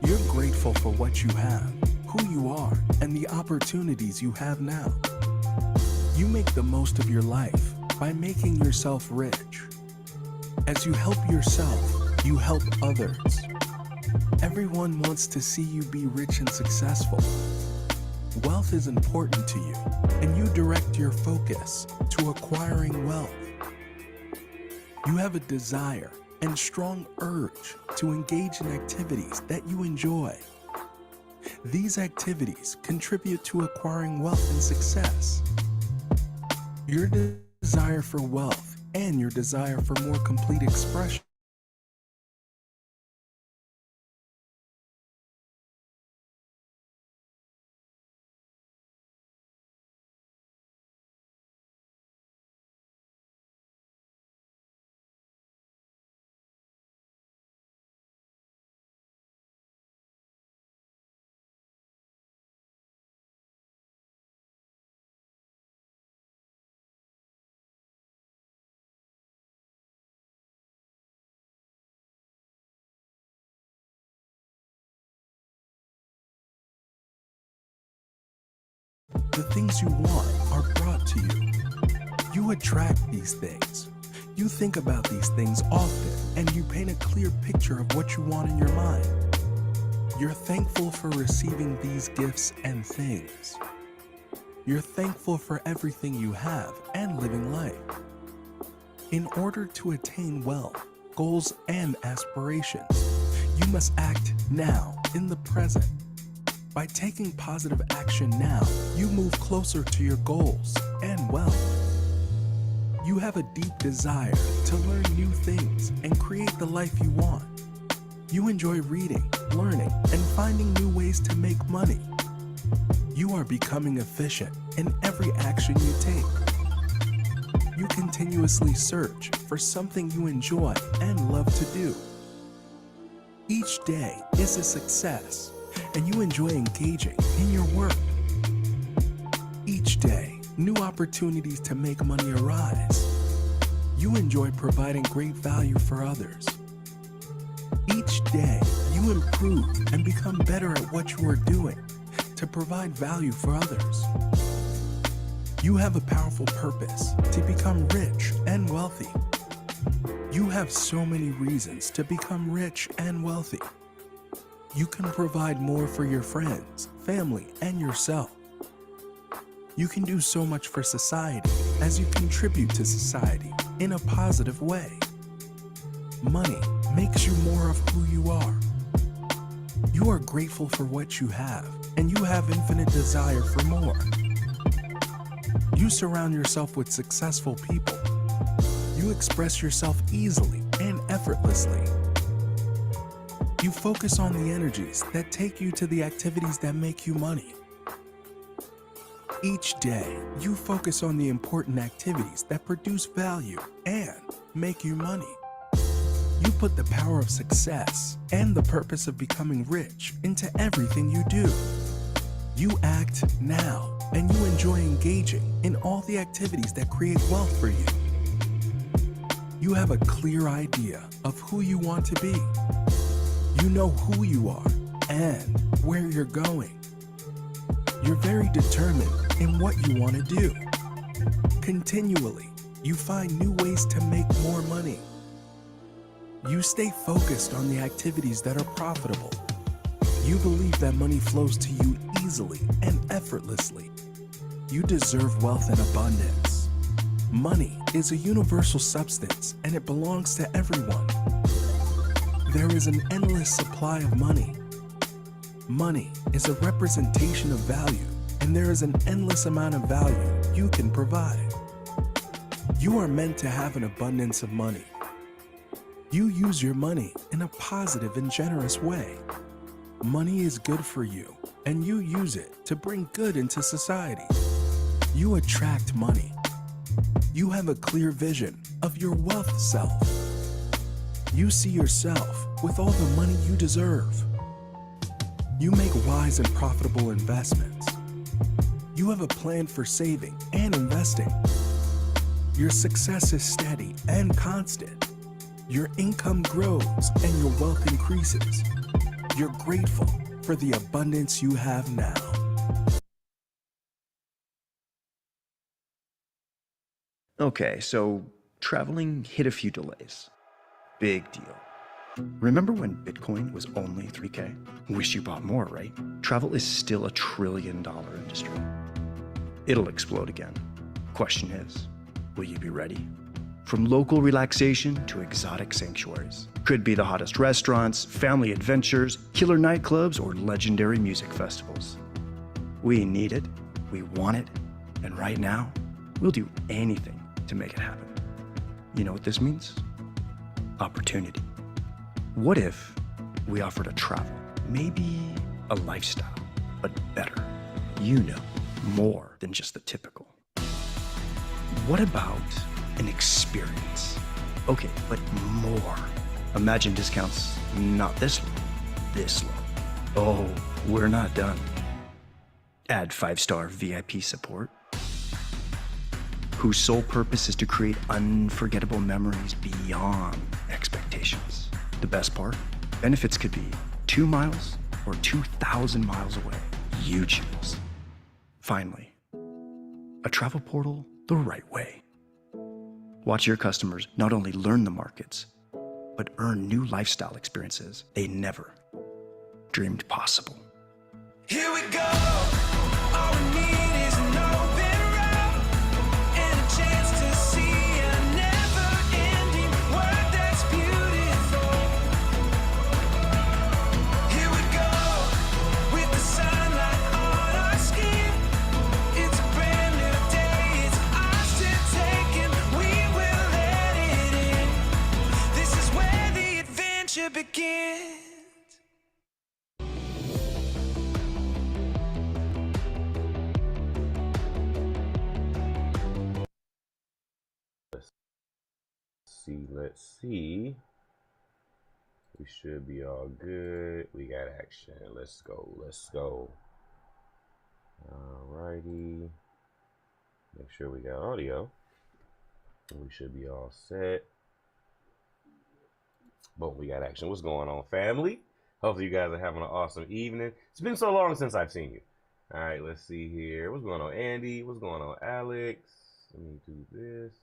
You're grateful for what you have, who you are, and the opportunities you have now. You make the most of your life by making yourself rich. As you help yourself, you help others. Everyone wants to see you be rich and successful. Wealth is important to you, and you direct your focus to acquiring wealth. You have a desire and strong urge to engage in activities that you enjoy. These activities contribute to acquiring wealth and success. Your desire for wealth and your desire for more complete expression the things you want are brought to you. You attract these things. You think about these things often, and you paint a clear picture of what you want in your mind. You're thankful for receiving these gifts and things. You're thankful for everything you have and living life. In order to attain wealth, goals, and aspirations, you must act now, in the present. By taking positive action now, you move closer to your goals and wealth. You have a deep desire to learn new things and create the life you want. You enjoy reading, learning, and finding new ways to make money. You are becoming efficient in every action you take. You continuously search for something you enjoy and love to do. Each day is a success, and you enjoy engaging in your work. Each day, new opportunities to make money arise. You enjoy providing great value for others. Each day, you improve and become better at what you are doing to provide value for others. You have a powerful purpose to become rich and wealthy. You have so many reasons to become rich and wealthy. You can provide more for your friends, family, and yourself. You can do so much for society as you contribute to society in a positive way. Money makes you more of who you are. You are grateful for what you have, and you have infinite desire for more. You surround yourself with successful people. You express yourself easily and effortlessly. You focus on the energies that take you to the activities that make you money. Each day, you focus on the important activities that produce value and make you money. You put the power of success and the purpose of becoming rich into everything you do. You act now, and you enjoy engaging in all the activities that create wealth for you. You have a clear idea of who you want to be. You know who you are and where you're going. You're very determined in what you want to do. Continually, you find new ways to make more money. You stay focused on the activities that are profitable. You believe that money flows to you easily and effortlessly. You deserve wealth and abundance. Money is a universal substance, and it belongs to everyone. There is an endless supply of money. Money is a representation of value, and there is an endless amount of value you can provide. You are meant to have an abundance of money. You use your money in a positive and generous way. Money is good for you, and you use it to bring good into society. You attract money. You have a clear vision of your wealth self. You see yourself with all the money you deserve. You make wise and profitable investments. You have a plan for saving and investing. Your success is steady and constant. Your income grows and your wealth increases. you're grateful for the abundance you have now. Okay, so traveling hit a few delays. Big deal. Remember when Bitcoin was only 3K? Wish you bought more, right? Travel is still a $1 trillion industry. It'll explode again. Question is, will you be ready? From local relaxation to exotic sanctuaries. Could be the hottest restaurants, family adventures, killer nightclubs, or legendary music festivals. We need it, we want it, and right now, we'll do anything to make it happen. You know what this means? Opportunity. What if we offered a travel, maybe a lifestyle, but better? You know, more than just the typical. What about an experience? Okay, but more. Imagine discounts not this low, this low. Oh, we're not done. Add 5-star VIP support, whose sole purpose is to create unforgettable memories beyond expectations. The best part? Benefits could be 2 miles or 2,000 miles away. You choose. Finally, a travel portal the right way. Watch your customers not only learn the markets, but earn new lifestyle experiences they never dreamed possible. Here we go. All we need is an open road and a chance to see a never-ending world that's beautiful. Here we go with the sunlight on our skin. It's a brand new day. It's ours to take and we will let it in. This is where the adventure begins. Let's see. We should be all good. We got action. Let's go. Let's go. Alrighty. Make sure we got audio. We should be all set. Boom, we got action. What's going on, family? Hopefully you guys are having an awesome evening. It's been so long since I've seen you. All right, let's see here. What's going on, Andy? What's going on, Alex? Let me do this.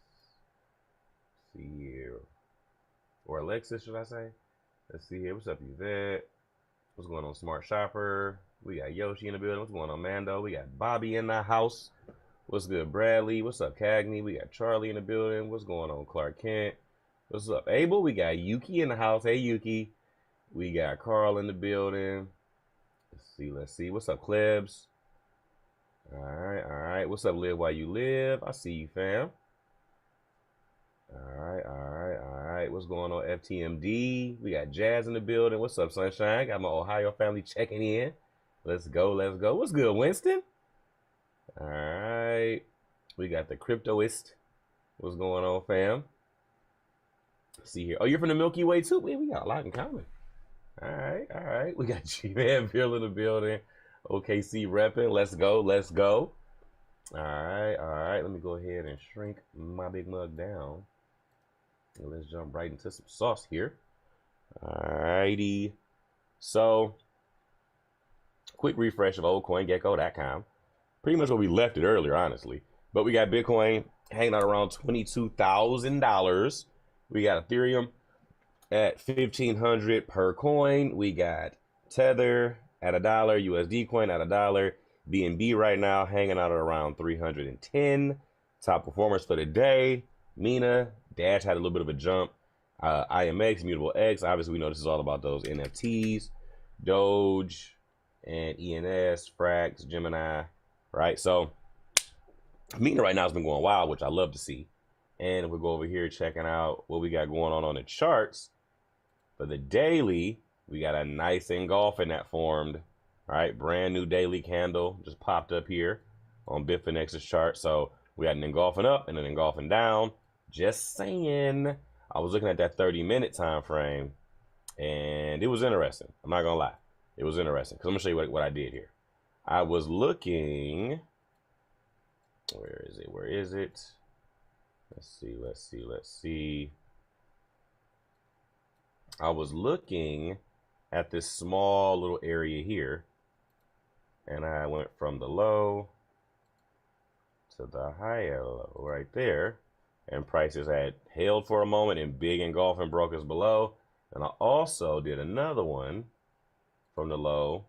See here. Or Alexa, should I say? Let's see here. What's up, Yvette? What's going on, Smart Shopper? We got Yoshi in the building. What's going on, Mando? We got Bobby in the house. What's good, Bradley? What's up, Cagney? We got Charlie in the building. What's going on, Clark Kent? What's up, Abel? We got Yuki in the house. Hey, Yuki. We got Carl in the building. Let's see. What's up, Klebs? All right. What's up, Live While You Live? I see you, fam. All right. What's going on, FTMD? We got Jazz in the building. What's up, Sunshine? Got my Ohio family checking in. Let's go. What's good, Winston? All right. We got the Cryptoist. What's going on, fam? Let's see here. Oh, you're from the Milky Way, too? We got a lot in common. All right. We got G-Man Bill in the building. OKC repping. Let's go. All right. Let me go ahead and shrink my big mug down. And let's jump right into some sauce here. Alrighty. So, quick refresh of oldcoingecko.com. Pretty much where we left it earlier, honestly. But we got Bitcoin hanging out around $22,000. We got Ethereum at $1,500 per coin. We got Tether at $1, USD coin at $1. BNB right now hanging out at around 310. Top performers for the day. Mina, Dash had a little bit of a jump. IMX, Mutable X. Obviously, we know this is all about those NFTs. Doge and ENS, Frax, Gemini. Right? So, Mina right now has been going wild, which I love to see. And if we go over here checking out what we got going on the charts, for the daily, we got a nice engulfing that formed. All right, brand new daily candle just popped up here on Bitfinex's chart. So we had an engulfing up and an engulfing down. Just saying. I was looking at that 30-minute time frame, and it was interesting. I'm not gonna lie, it was interesting because I'm gonna show you what I did here. I was looking. Where is it? Let's see. I was looking at this small little area here, and I went from the low to the higher low right there, and prices had held for a moment and big engulfing broke us below. And I also did another one from the low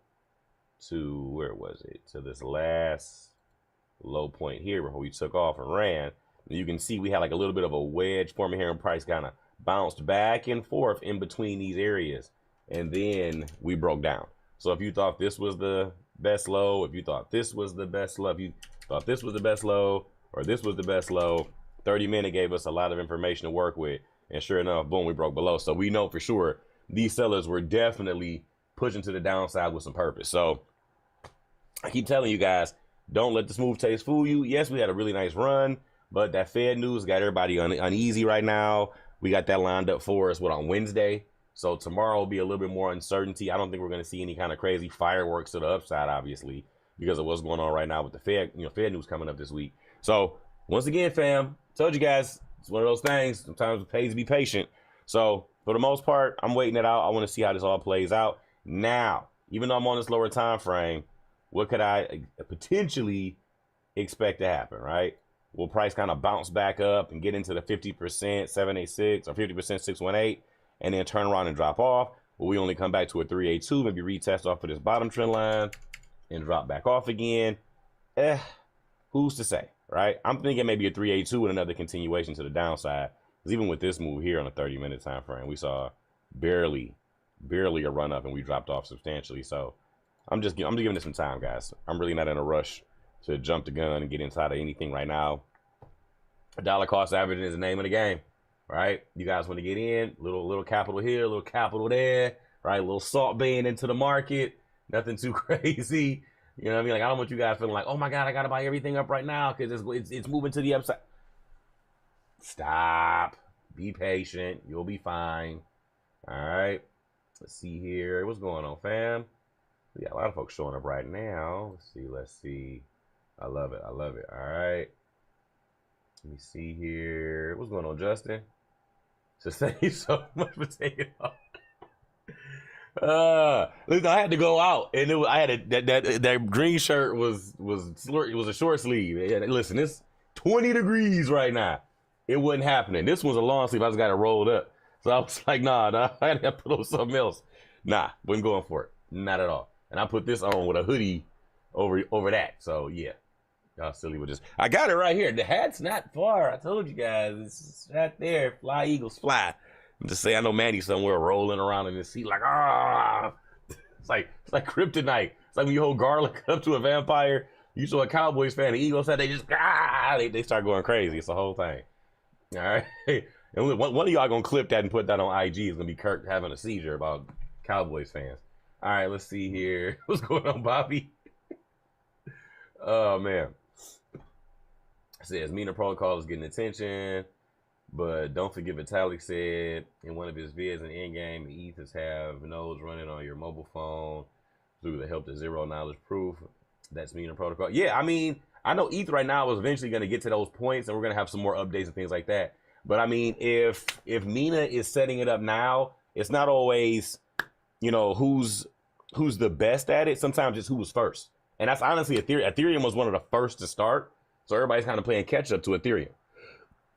to, where was it, to this last low point here before we took off and ran. And you can see we had like a little bit of a wedge forming here, and price kind of bounced back and forth in between these areas, and then we broke down. So if you thought this was the best low, if you thought this was the best low, if you thought this was the best low, or this was the best low, 30 minute gave us a lot of information to work with, and sure enough, boom, we broke below. So we know for sure these sellers were definitely pushing to the downside with some purpose. So I keep telling you guys, don't let the smooth taste fool you. Yes, we had a really nice run, but that Fed news got everybody uneasy right now. We got that lined up for us, on Wednesday? So tomorrow will be a little bit more uncertainty. I don't think we're going to see any kind of crazy fireworks to the upside, obviously, because of what's going on right now with the Fed, Fed news coming up this week. So once again, fam, told you guys, it's one of those things. Sometimes it pays to be patient. So for the most part, I'm waiting it out. I want to see how this all plays out. Now, even though I'm on this lower time frame, what could I potentially expect to happen, right? Will price kind of bounce back up and get into the 50% 786 or 50% 618 and then turn around and drop off? Will we only come back to a 382, maybe retest off of this bottom trend line and drop back off again? Who's to say, right? I'm thinking maybe a 382 and another continuation to the downside. Because even with this move here on a 30-minute time frame, we saw barely a run up and we dropped off substantially. So I'm giving this some time, guys. I'm really not in a rush to jump the gun and get inside of anything right now. Dollar cost averaging is the name of the game, right? You guys want to get in, little capital here, little capital there, right? A little salt baying into the market, nothing too crazy. You know what I mean? Like, I don't want you guys feeling like, oh my God, I got to buy everything up right now because it's moving to the upside. Stop. Be patient. You'll be fine. All right. Let's see here. What's going on, fam? We got a lot of folks showing up right now. Let's see. I love it. All right. Let me see here. What's going on, Justin? So thank you so much for taking off. Listen, I had to go out, and that green shirt was a short sleeve. And listen, it's 20 degrees right now. It wasn't happening. This was a long sleeve. I just got it rolled up. So I was like, nah, I had to put on something else. Nah, wasn't going for it. Not at all. And I put this on with a hoodie over that. So yeah, y'all silly with this. I got it right here. The hat's not far. I told you guys, it's right there. Fly Eagles fly. I'm just saying, I know Manny's somewhere rolling around in his seat like, ah. It's like kryptonite. It's like when you hold garlic up to a vampire. You saw a Cowboys fan, the Eagles said they just they start going crazy. It's the whole thing. All right. And one of y'all gonna clip that and put that on IG. Is gonna be Kirk having a seizure about Cowboys fans. All right, let's see here. What's going on, Bobby? Oh man. It says Mina protocol is getting attention, but don't forget Vitalik said in one of his vids in Endgame, the ethers have nodes running on your mobile phone through the help to zero knowledge proof. That's Mina protocol. Yeah, I mean, I know ETH right now is eventually going to get to those points, and we're going to have some more updates and things like that. But I mean, if Mina is setting it up now, it's not always, who's the best at it. Sometimes it's who was first. And that's honestly Ethereum. Ethereum was one of the first to start. So everybody's kind of playing catch up to Ethereum.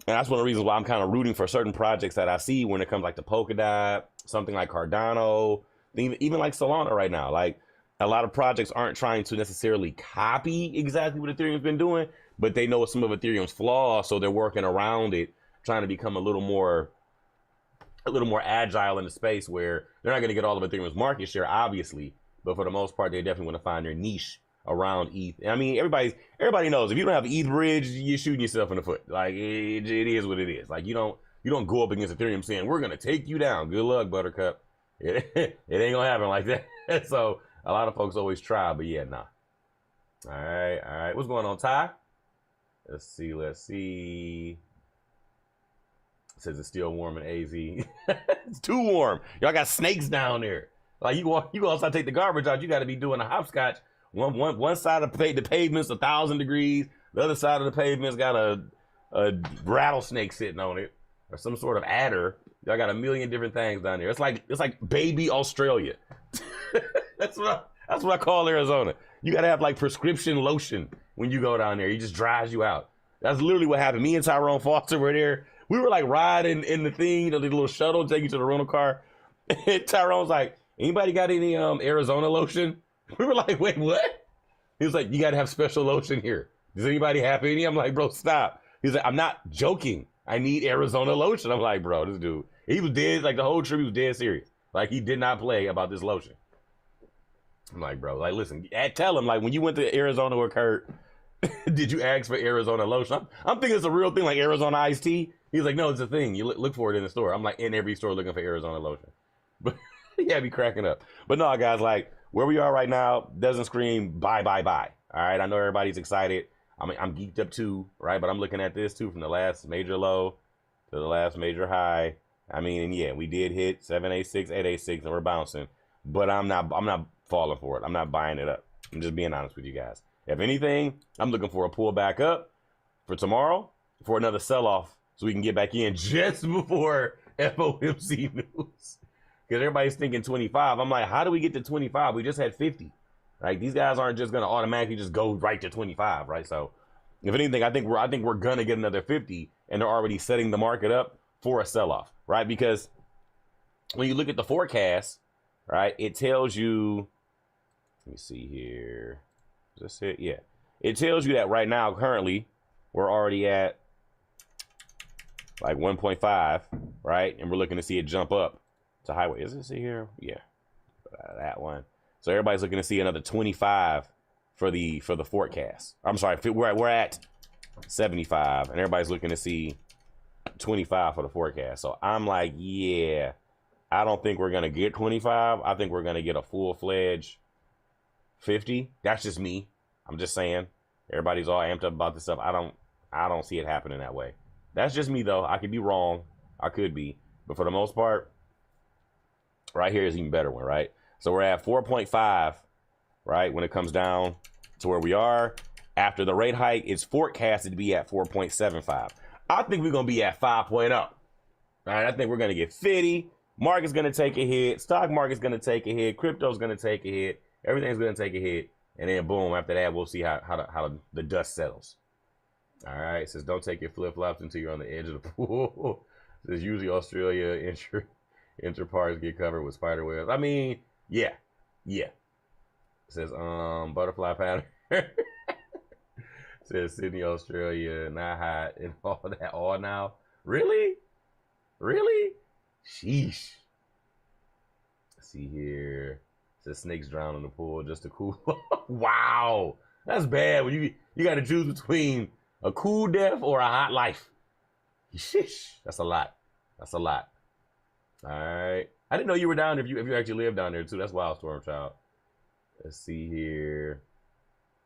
And that's one of the reasons why I'm kind of rooting for certain projects that I see when it comes like to Polkadot, something like Cardano, even like Solana right now. Like a lot of projects aren't trying to necessarily copy exactly what Ethereum's been doing, but they know some of Ethereum's flaws. So they're working around it, trying to become a little more agile in the space where they're not going to get all of Ethereum's market share, obviously, but for the most part, they definitely want to find their niche around ETH. I mean, everybody knows if you don't have ETH bridge, you're shooting yourself in the foot. Like it is what it is. Like you don't go up against Ethereum saying we're going to take you down. Good luck, Buttercup. It ain't gonna happen like that. So a lot of folks always try, but yeah, nah. All right. What's going on, Ty? Let's see. It says it's still warm in AZ. It's too warm. Y'all got snakes down there. Like you go outside, take the garbage out. You got to be doing a hopscotch. One side of the pavement's 1,000 degrees. The other side of the pavement's got a rattlesnake sitting on it, or some sort of adder. Y'all got a million different things down there. It's like baby Australia. That's what I call Arizona. You gotta have like prescription lotion when you go down there. It just dries you out. That's literally what happened. Me and Tyrone Foster were there. We were like riding in the thing, you know, the little shuttle take you to the rental car. And Tyrone's like, anybody got any Arizona lotion? We were like, wait, what? He was like, you gotta have special lotion here. Does anybody have any? I'm like, bro, stop. He's like, I'm not joking. I need Arizona lotion. I'm like, bro, this dude, he was dead. Like the whole trip, he was dead serious. Like he did not play about this lotion. I'm like, bro, like, listen, tell him, like, when you went to Arizona with Kurt, did you ask for Arizona lotion? I'm thinking it's a real thing, like Arizona iced tea. He's like, no, it's a thing. You look for it in the store. I'm like, in every store looking for Arizona lotion. But yeah, be cracking up. But no, guys, like, where we are right now doesn't scream buy, buy, buy. All right, I know everybody's excited. I mean, I'm geeked up too, right? But I'm looking at this too, from the last major low to the last major high. I mean, and yeah, we did hit 786, 886, and we're bouncing. But I'm not falling for it. I'm not buying it up. I'm just being honest with you guys. If anything, I'm looking for a pull back up for tomorrow for another sell-off so we can get back in just before FOMC news. Because everybody's thinking 25. I'm like, how do we get to 25? We just had 50. Like, these guys aren't just going to automatically just go right to 25, right? So, if anything, I think we're going to get another 50, and they're already setting the market up for a sell-off, right? Because when you look at the forecast, right, it tells you, let me see here. Is this it? Yeah. It tells you that right now, currently, we're already at like 1.5, right? And we're looking to see it jump up to highway. Is this it here? Yeah. That one. So everybody's looking to see another 25 for the forecast. I'm sorry, we're at 75, and everybody's looking to see 25 for the forecast. So I'm like, yeah, I don't think we're gonna get 25. I think we're gonna get a full-fledged 50. That's just me. I'm just saying. Everybody's all amped up about this stuff. I don't see it happening that way. That's just me though. I could be wrong. I could be, but for the most part, right here is an even better one, right? So we're at 4.5, right? When it comes down to where we are after the rate hike, it's forecasted to be at 4.75. I think we're gonna be at 5.0. All right, I think we're gonna get 50. Market's gonna take a hit. Stock market's gonna take a hit. Crypto's gonna take a hit. Everything's gonna take a hit, and then boom. After that, we'll see how the dust settles. All right, it says don't take your flip flops until you're on the edge of the pool. It says usually Australia interparts get covered with spider webs. I mean, yeah. It says butterfly pattern. It says Sydney, Australia, not hot and all that. All now, really? Sheesh. Let's see here. It says snakes drown in the pool just to cool. Wow, that's bad. When you got to choose between a cool death or a hot life. Sheesh, that's a lot. All right. I didn't know you were down there if you actually live down there too. That's wild, Storm Child. Let's see here.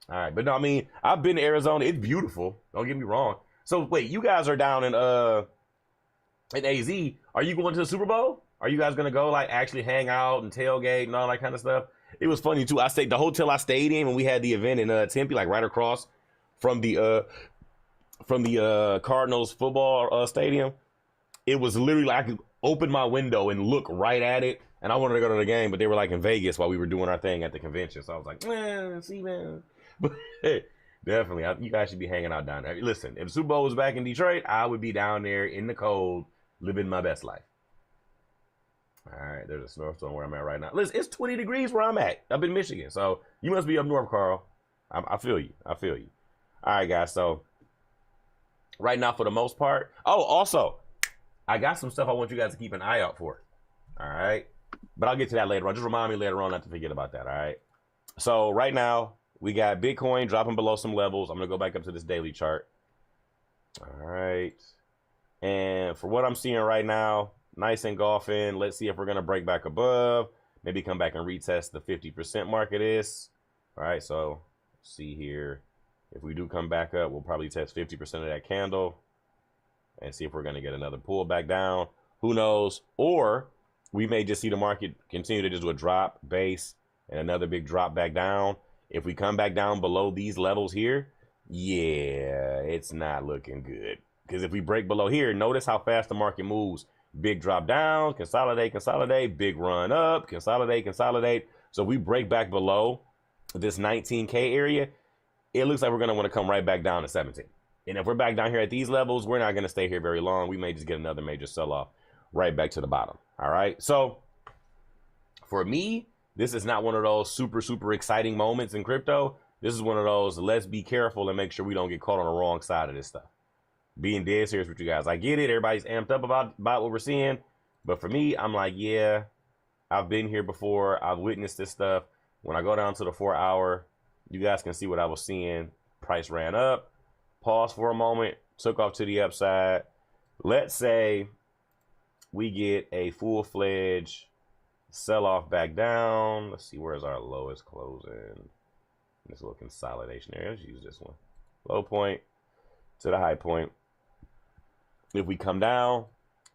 All right, but no, I mean, I've been to Arizona. It's beautiful. Don't get me wrong. So wait, you guys are down in AZ. Are you going to the Super Bowl? Are you guys gonna go like actually hang out and tailgate and all that kind of stuff? It was funny too. The hotel I stayed in when we had the event in Tempe, like right across from the Cardinals football stadium. It was literally like I could open my window and look right at it, and I wanted to go to the game, but they were like in Vegas while we were doing our thing at the convention. So I was like, man, but hey, definitely, you guys should be hanging out down there. Listen, if the Super Bowl was back in Detroit, I would be down there in the cold, living my best life. All right, there's a snowstorm where I'm at right now. Listen, it's 20 degrees where I'm at. I'm in Michigan, so you must be up north, Carl. I feel you. All right, guys. So right now, for the most part. Oh, also, I got some stuff I want you guys to keep an eye out for. All right, but I'll get to that later on. Just remind me later on not to forget about that. All right. So right now we got Bitcoin dropping below some levels. I'm gonna go back up to this daily chart. All right, and for what I'm seeing right now, nice engulfing. Let's see if we're gonna break back above. Maybe come back and retest the 50% market is. All right, so see here. If we do come back up, we'll probably test 50% of that candle and see if we're going to get another pull back down. Who knows? Or we may just see the market continue to just do a drop base and another big drop back down. If we come back down below these levels here, yeah, it's not looking good. Because if we break below here, notice how fast the market moves. Big drop down, consolidate, big run up, consolidate. So if we break back below this 19K area, it looks like we're going to want to come right back down to 17. And if we're back down here at these levels, we're not going to stay here very long. We may just get another major sell-off right back to the bottom. All right. So for me, this is not one of those super, super exciting moments in crypto. This is one of those, let's be careful and make sure we don't get caught on the wrong side of this stuff. Being dead serious with you guys. I get it. Everybody's amped up about what we're seeing. But for me, I'm like, yeah, I've been here before. I've witnessed this stuff. When I go down to the 4 hour, you guys can see what I was seeing. Price ran up. Pause for a moment, took off to the upside. Let's say we get a full-fledged sell-off back down. Let's see, where's our lowest closing? This little consolidation area. Let's use this one. Low point to the high point. If we come down,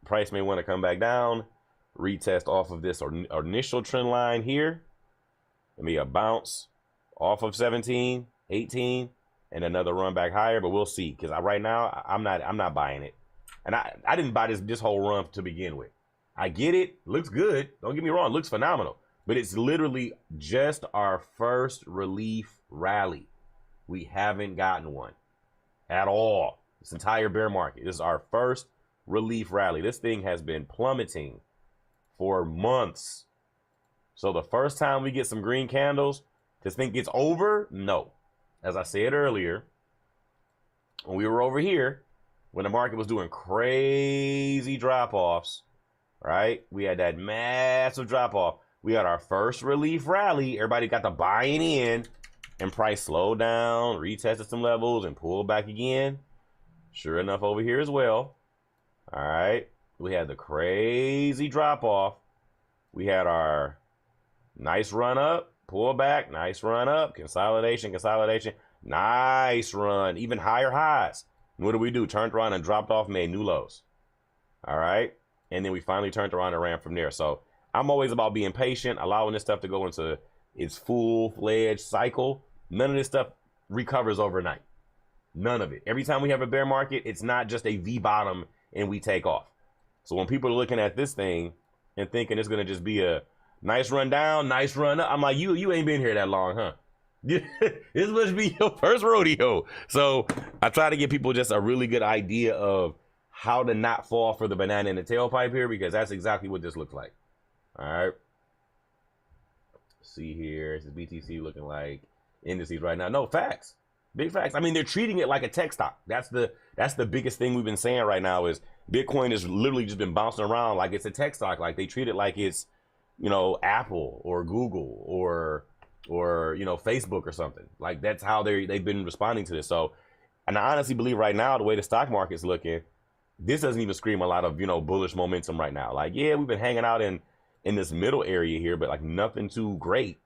price may want to come back down, retest off of this initial trend line here. Maybe a bounce off of 17, 18. And another run back higher, but we'll see. Because right now, I'm not buying it. And I didn't buy this whole run to begin with. I get it. Looks good. Don't get me wrong. Looks phenomenal. But it's literally just our first relief rally. We haven't gotten one at all. This entire bear market. This is our first relief rally. This thing has been plummeting for months. So the first time we get some green candles, this thing gets over? No. As I said earlier, when we were over here, when the market was doing crazy drop-offs, right? We had that massive drop-off. We had our first relief rally. Everybody got the buying in, and price slowed down, retested some levels, and pulled back again. Sure enough, over here as well. All right. We had the crazy drop-off. We had our nice run up. Pull back, nice run up, consolidation, nice run, even higher highs. What do? Turned around and dropped off, made new lows. All right. And then we finally turned around and ran from there. So I'm always about being patient, allowing this stuff to go into its full-fledged cycle. None of this stuff recovers overnight. None of it. Every time we have a bear market, it's not just a V bottom and we take off. So when people are looking at this thing and thinking it's going to just be a nice run down, nice run up. I'm like, you ain't been here that long, huh? This must be your first rodeo. So I try to give people just a really good idea of how to not fall for the banana in the tailpipe here, because that's exactly what this looks like. All right. See here, this is BTC looking like indices right now. No, facts. Big facts. I mean, they're treating it like a tech stock. That's the biggest thing we've been saying right now is Bitcoin has literally just been bouncing around like it's a tech stock. Like they treat it like it's, you know, Apple or Google or you know, Facebook or something. Like that's how they've been responding to this. So, and I honestly believe right now, the way the stock market's looking, this doesn't even scream a lot of, you know, bullish momentum right now. Like, yeah, we've been hanging out in this middle area here, but like nothing too great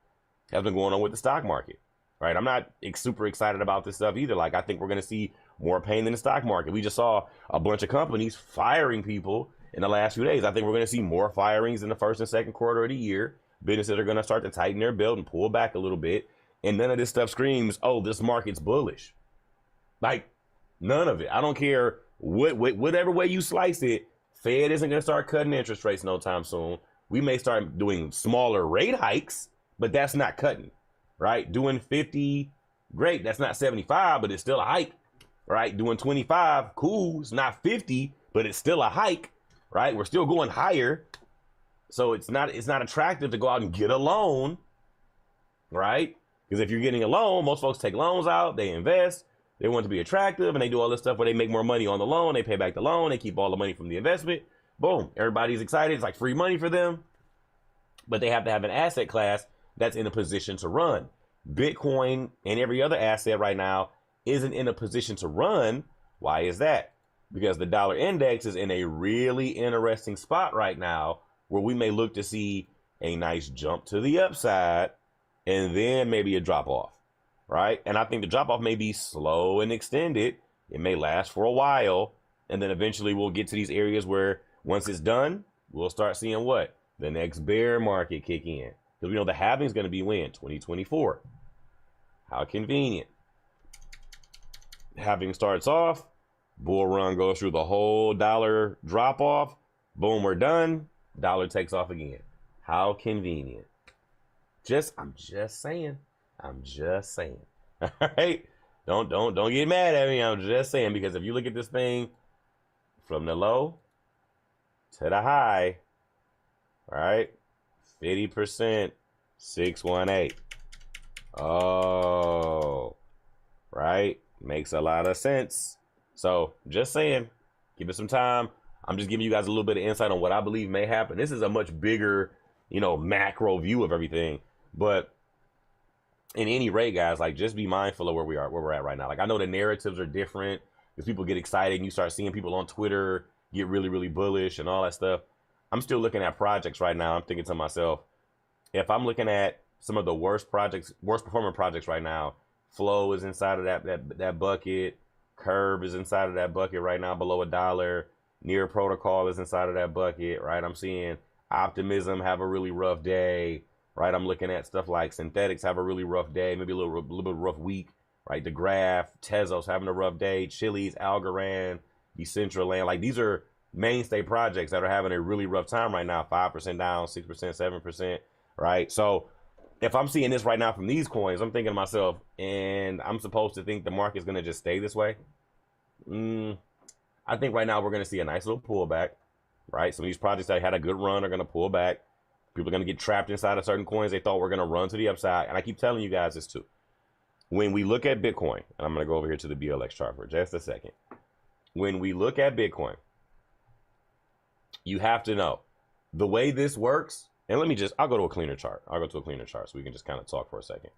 has been going on with the stock market, right? I'm not super excited about this stuff either. Like, I think we're going to see more pain in the stock market. We just saw a bunch of companies firing people in the last few days. I think we're going to see more firings in the first and second quarter of the year. Businesses are going to start to tighten their belt and pull back a little bit. And none of this stuff screams, oh, this market's bullish. Like, none of it. I don't care whatever way you slice it. Fed isn't going to start cutting interest rates no time soon. We may start doing smaller rate hikes, but that's not cutting, right? Doing 50, great. That's not 75, but it's still a hike, right? Doing 25, cool. It's not 50, but it's still a hike. Right? We're still going higher. So it's not attractive to go out and get a loan, right? Because if you're getting a loan, most folks take loans out, they invest, they want it to be attractive, and they do all this stuff where they make more money on the loan, they pay back the loan, they keep all the money from the investment. Boom, everybody's excited. It's like free money for them. But they have to have an asset class that's in a position to run. Bitcoin and every other asset right now isn't in a position to run. Why is that? Because the dollar index is in a really interesting spot right now where we may look to see a nice jump to the upside and then maybe a drop off, right? And I think the drop off may be slow and extended. It may last for a while. And then eventually we'll get to these areas where once it's done, we'll start seeing what? The next bear market kick in. Because we know the halving is going to be when? 2024. How convenient. Halving starts off. Bull run goes through the whole dollar drop off. Boom, we're done. Dollar takes off again. How convenient. I'm just saying. I'm just saying. All right. Don't get mad at me. I'm just saying, because if you look at this thing from the low to the high, all right, 50%, 618. Oh, right. Makes a lot of sense. So just saying, give it some time. I'm just giving you guys a little bit of insight on what I believe may happen. This is a much bigger, macro view of everything. But in any rate, guys, like, just be mindful of where we're at right now. Like, I know the narratives are different because people get excited and you start seeing people on Twitter get really, really bullish and all that stuff. I'm still looking at projects right now. I'm thinking to myself, if I'm looking at some of the worst performing projects right now, Flow is inside of that bucket. Curve is inside of that bucket right now, below $1. Near Protocol is inside of that bucket, right? I'm seeing Optimism have a really rough day, right? I'm looking at stuff like Synthetics have a really rough day, maybe a little bit rough week, right? The Graph, Tezos having a rough day, Chili's, Algorand, Decentraland. Like, these are mainstay projects that are having a really rough time right now. 5% down, 6%, 7%, right? So if I'm seeing this right now from these coins, I'm thinking to myself, and I'm supposed to think the market's going to just stay this way? I think right now we're going to see a nice little pullback, right? Some of these projects that had a good run are going to pull back. People are going to get trapped inside of certain coins they thought were going to run to the upside. And I keep telling you guys this too. When we look at Bitcoin, and I'm going to go over here to the BLX chart for just a second. When we look at Bitcoin, you have to know the way this works. And I'll go to a cleaner chart. I'll go to a cleaner chart so we can just kind of talk for a second.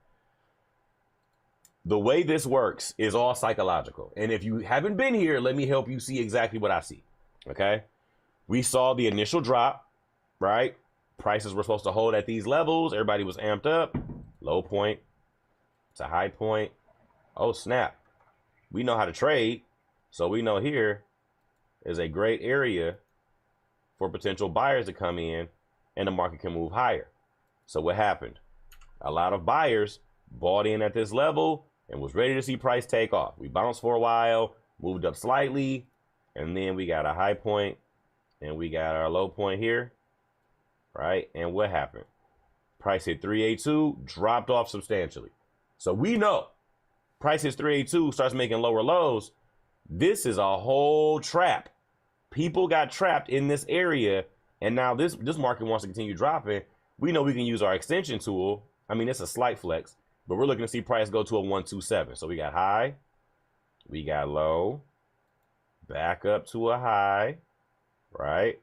The way this works is all psychological. And if you haven't been here, let me help you see exactly what I see. Okay. We saw the initial drop, right? Prices were supposed to hold at these levels. Everybody was amped up. Low point to high point. Oh, snap. We know how to trade. So we know here is a great area for potential buyers to come in and the market can move higher. So what happened? A lot of buyers bought in at this level and was ready to see price take off. We bounced for a while, moved up slightly, and then we got a high point and we got our low point here, right? And what happened? Price hit 382, dropped off substantially. So we know price hits 382, starts making lower lows. This is a whole trap. People got trapped in this area, and now this market wants to continue dropping. We know we can use our extension tool. I mean, it's a slight flex, but we're looking to see price go to a 127. So we got high, we got low, back up to a high, right?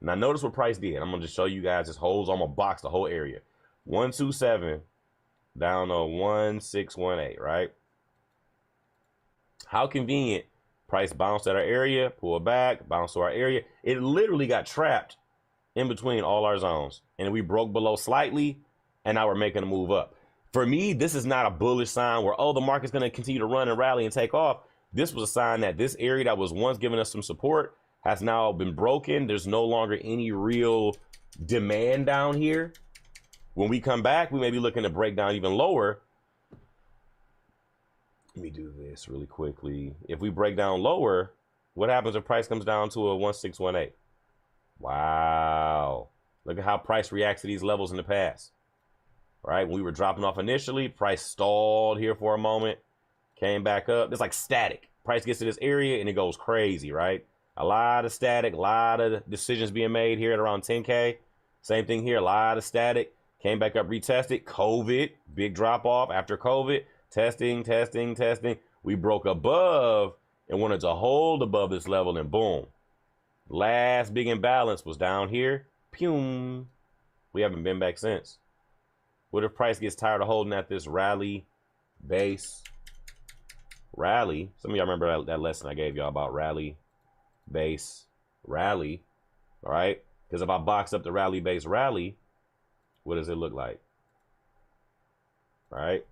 Now notice what price did. I'm gonna just show you guys this holds. I'm gonna box the whole area. 127 down to 1618, right? How convenient. Price bounced at our area, pull back, bounce to our area. It literally got trapped in between all our zones, and we broke below slightly, and now we're making a move up. For me, this is not a bullish sign where, oh, the market's going to continue to run and rally and take off. This was a sign that this area that was once giving us some support has now been broken. There's no longer any real demand down here. When we come back, we may be looking to break down even lower. Let me do this really quickly. If we break down lower, what happens if price comes down to a 1618? Wow. Look at how price reacts to these levels in the past. Right? When we were dropping off initially, price stalled here for a moment, came back up. It's like static. Price gets to this area and it goes crazy, right? A lot of static, a lot of decisions being made here at around 10K. Same thing here, a lot of static. Came back up, retested. COVID, big drop off after COVID. Testing. We broke above and wanted to hold above this level, and boom. Last big imbalance was down here. Pew. We haven't been back since. What if price gets tired of holding at this rally, base, rally? Some of y'all remember that lesson I gave y'all about rally, base, rally, all right? Because if I box up the rally, base, rally, what does it look like? All right?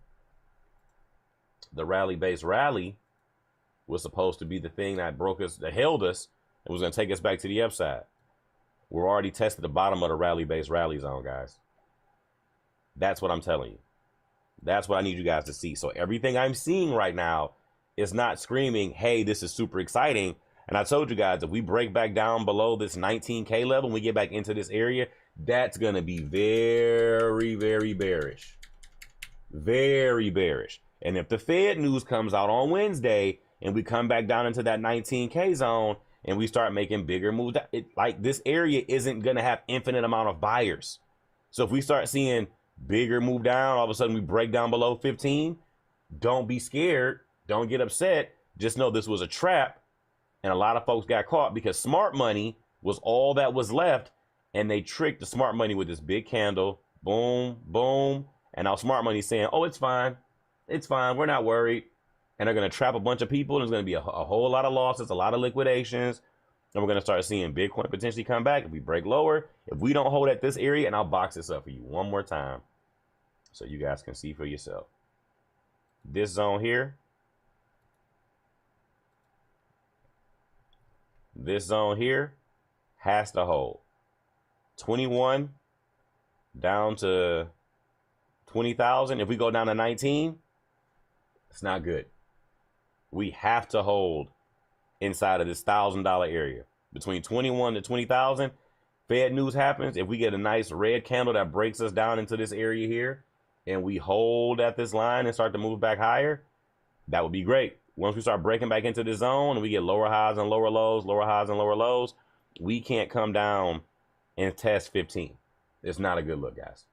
The rally base rally was supposed to be the thing that broke us, that held us, and was going to take us back to the upside. We're already tested the bottom of the rally base rally zone, guys. That's what I'm telling you. That's what I need you guys to see. So everything I'm seeing right now is not screaming, hey, this is super exciting. And I told you guys, if we break back down below this 19K level and we get back into this area, that's going to be very, very bearish. Very bearish. And if the Fed news comes out on Wednesday and we come back down into that 19K zone and we start making bigger moves, like this area isn't going to have infinite amount of buyers. So if we start seeing bigger move down, all of a sudden we break down below 15, don't be scared. Don't get upset. Just know this was a trap. And a lot of folks got caught because smart money was all that was left. And they tricked the smart money with this big candle. Boom, boom. And now smart money saying, oh, it's fine. It's fine. We're not worried. And they're going to trap a bunch of people. There's going to be a whole lot of losses, a lot of liquidations. And we're going to start seeing Bitcoin potentially come back if we break lower. If we don't hold at this area, and I'll box this up for you one more time so you guys can see for yourself. This zone here. This zone here has to hold. 21 down to 20,000. If we go down to 19, it's not good. We have to hold inside of this $1,000 area. Between 21 to 20,000, Fed news happens. If we get a nice red candle that breaks us down into this area here and we hold at this line and start to move back higher, that would be great. Once we start breaking back into this zone and we get lower highs and lower lows, lower highs and lower lows, we can't come down and test 15. It's not a good look, guys.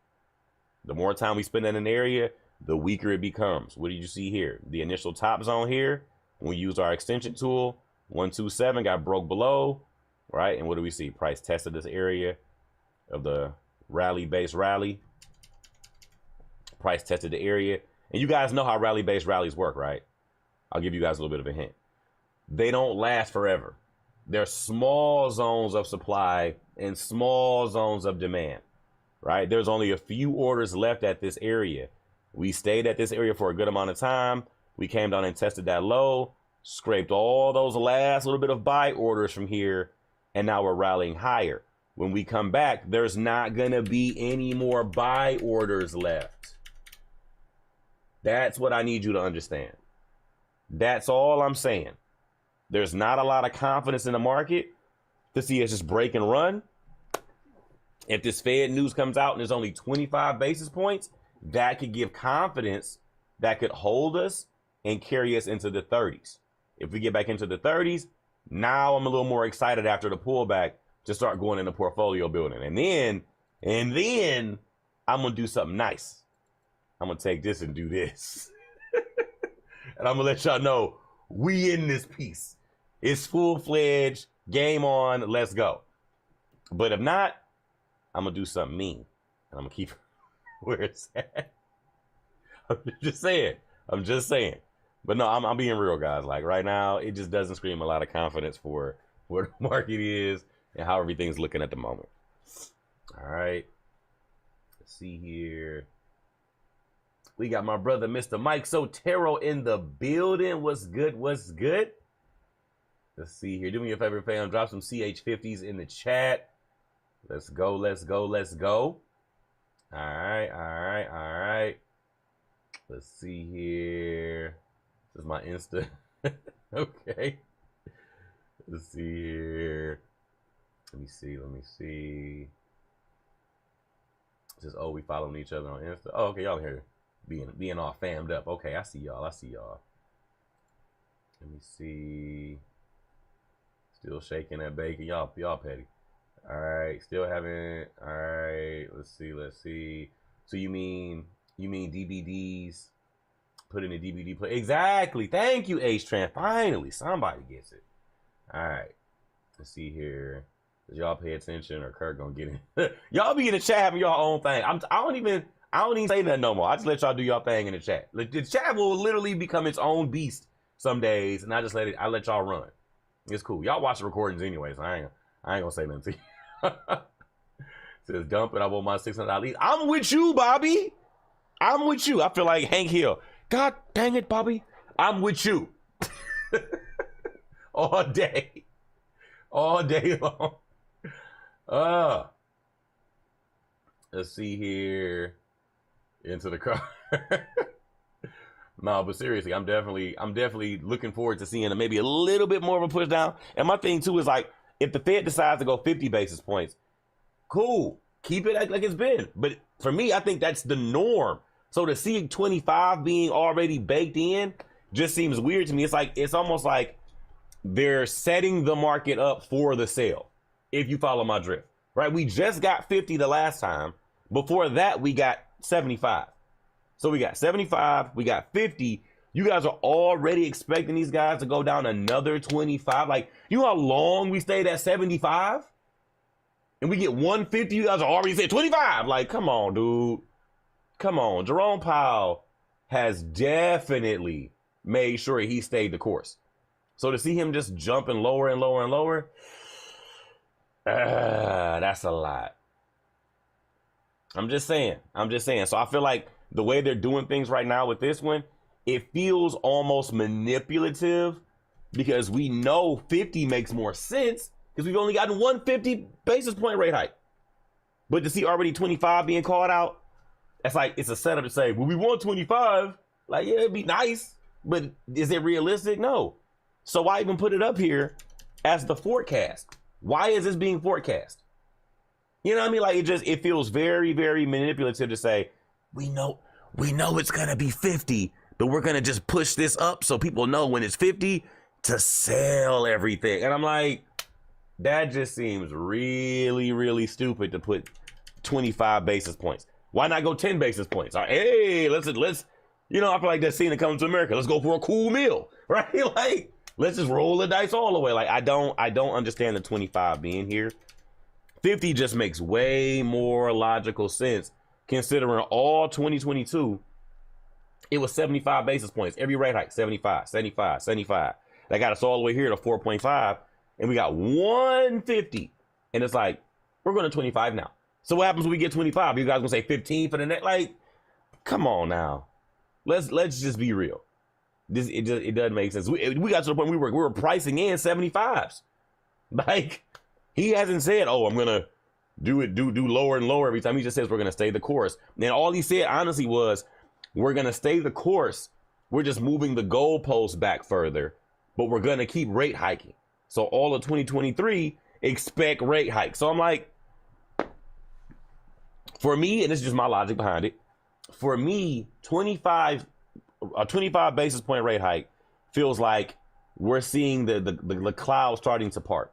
The more time we spend in an area, the weaker it becomes. What did you see here? The initial top zone here, when we use our extension tool, 127 got broke below, right? And what do we see? Price tested this area of the rally-based rally. Price tested the area. And you guys know how rally-based rallies work, right? I'll give you guys a little bit of a hint. They don't last forever. They're small zones of supply and small zones of demand, right? There's only a few orders left at this area. We stayed at this area for a good amount of time. We came down and tested that low, scraped all those last little bit of buy orders from here, and now we're rallying higher. When we come back, there's not going to be any more buy orders left. That's what I need you to understand. That's all I'm saying. There's not a lot of confidence in the market to see us just break and run. If this Fed news comes out and there's only 25 basis points, that could give confidence that could hold us and carry us into the 30s. If we get back into the 30s, now I'm a little more excited after the pullback to start going into portfolio building. And then I'm going to do something nice. I'm going to take this and do this. And I'm going to let y'all know we in this piece. It's full-fledged, game on, let's go. But if not, I'm going to do something mean. And I'm going to keep where it's at. I'm just saying. But no, I'm being real, guys. Like right now, it just doesn't scream a lot of confidence for where the market is and how everything's looking at the moment. All right. Let's see here. We got my brother, Mr. Mike Sotero in the building. What's good? What's good? Let's see here. Do me a favor, fam. Drop some CH50s in the chat. Let's go. Let's go. Let's go. All right. Let's see here. This is my Insta. Okay. Let's see here. Let me see. It says, oh, we following each other on Insta. Oh, okay, y'all here being all fammed up. Okay, I see y'all. Let me see. Still shaking that bacon. Y'all petty. All right, still having. All right, let's see. So you mean DVDs? Put in a DVD play. Exactly. Thank you, H-Tran. Finally, somebody gets it. All right. Let's see here. Does y'all pay attention or Kirk gonna get in? Y'all be in the chat having y'all own thing. I don't even say nothing no more. I just let y'all do y'all thing in the chat. The chat will literally become its own beast some days, and I let y'all run. It's cool. Y'all watch the recordings anyway, so I ain't gonna say nothing to you. Says dump it. I want my $600. I'm with you, Bobby. I'm with you. I feel like Hank Hill. God dang it, Bobby. I'm with you. All day long. Let's see here. Into the car. No, but seriously, I'm definitely looking forward to seeing maybe a little bit more of a push down. And my thing too is like, if the Fed decides to go 50 basis points, cool. keep it like it's been. But for me, I think that's the norm. So to see 25 being already baked in just seems weird to me. It's almost like they're setting the market up for the sale, if you follow my drift, right? We just got 50 the last time. Before that, we got 75. So we got 75, we got 50. You guys are already expecting these guys to go down another 25. Like, you know how long we stayed at 75? And we get 150, you guys are already saying 25. Like, come on, dude. Come on. Jerome Powell has definitely made sure he stayed the course. So to see him just jumping lower and lower and lower, that's a lot. I'm just saying. So I feel like the way they're doing things right now with this one, it feels almost manipulative because we know 50 makes more sense because we've only gotten 150 basis point rate hike. But to see already 25 being called out, that's like, it's a setup to say, well, we want 25. Like, yeah, it'd be nice, but is it realistic? No. So why even put it up here as the forecast? Why is this being forecast? You know what I mean? Like, it feels very, very manipulative to say, we know it's gonna be 50, but we're gonna just push this up so people know when it's 50 to sell everything. And I'm like, that just seems really, really stupid to put 25 basis points. Why not go 10 basis points? Hey, let's, you know, I feel like that scene that Comes to America. Let's go for a cool meal, right? Like, let's just roll the dice all the way. Like, I don't understand the 25 being here. 50 just makes way more logical sense considering all 2022, it was 75 basis points. Every rate hike, 75, 75, 75. That got us all the way here to 4.5, and we got 150. And it's like, we're going to 25 now. So what happens when we get 25? You guys gonna say 15 for the next? Like, come on now. Let's just be real. It doesn't make sense. We got to the point we were pricing in 75s. Like, he hasn't said, oh, I'm gonna do lower and lower every time. He just says we're gonna stay the course. And all he said honestly was, we're gonna stay the course. We're just moving the goalposts back further, but we're gonna keep rate hiking. So all of 2023, expect rate hikes. So I'm like, for me, and this is just my logic behind it, for me, a 25 basis point rate hike feels like we're seeing the clouds starting to part.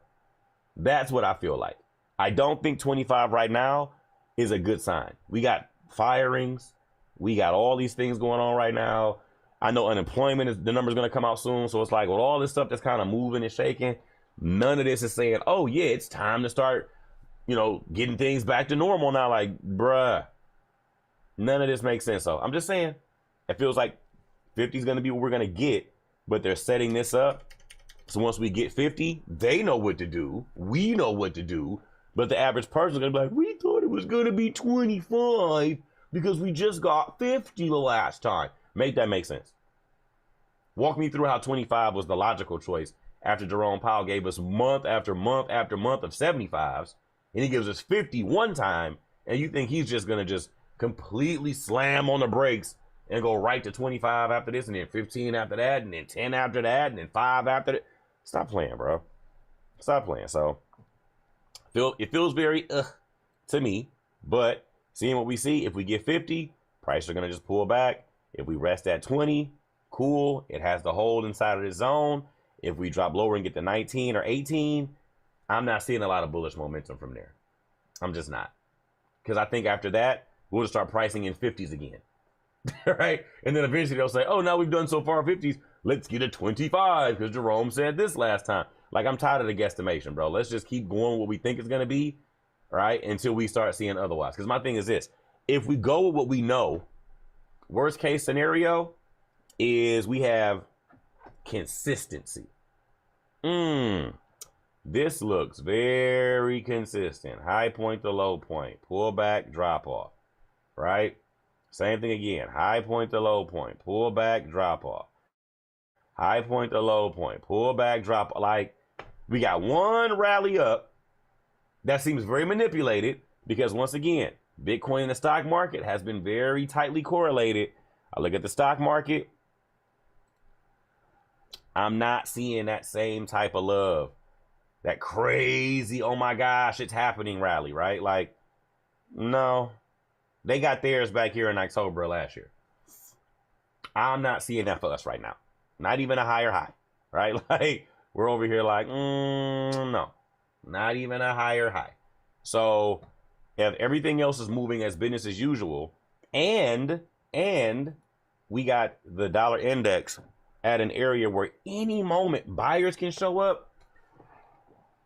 That's what I feel like. I don't think 25 right now is a good sign. We got firings. We got all these things going on right now. I know unemployment, the number's going to come out soon. So it's like, with all this stuff that's kind of moving and shaking, none of this is saying, oh, yeah, it's time to start, getting things back to normal now. Like, bruh, none of this makes sense. So I'm just saying, it feels like 50 is going to be what we're going to get, but they're setting this up. So once we get 50, they know what to do. We know what to do. But the average person is going to be like, we thought it was going to be 25 because we just got 50 the last time. Make that make sense. Walk me through how 25 was the logical choice after Jerome Powell gave us month after month after month of 75s, and he gives us 50 one time, and you think he's just going to just completely slam on the brakes and go right to 25 after this, and then 15 after that, and then 10 after that, and then 5 after that. Stop playing, bro. Stop playing. So it feels very to me, but seeing what we see, if we get 50, prices are going to just pull back. If we rest at 20, cool. It has the hold inside of the zone. If we drop lower and get to 19 or 18, I'm not seeing a lot of bullish momentum from there. I'm just not. Because I think after that, we'll just start pricing in 50s again. Right? And then eventually they'll say, oh, now we've done so far 50s. Let's get a 25 because Jerome said this last time. Like, I'm tired of the guesstimation, bro. Let's just keep going what we think it's going to be, right, until we start seeing otherwise. Because my thing is this. If we go with what we know, worst case scenario is we have consistency. This looks very consistent. High point to low point. Pull back, drop off. Right? Same thing again. High point to low point. Pull back, drop off. High point to low point. Pull back, drop. Like, we got one rally up that seems very manipulated because, once again, Bitcoin and the stock market has been very tightly correlated. I look at the stock market. I'm not seeing that same type of love. That crazy, oh my gosh, it's happening rally, right? Like, No, they got theirs back here in October last year. I'm not seeing that for us right now. Not even a higher high, right? Like we're over here like, no, not even a higher high. So if everything else is moving as business as usual, and we got the dollar index at an area where any moment buyers can show up,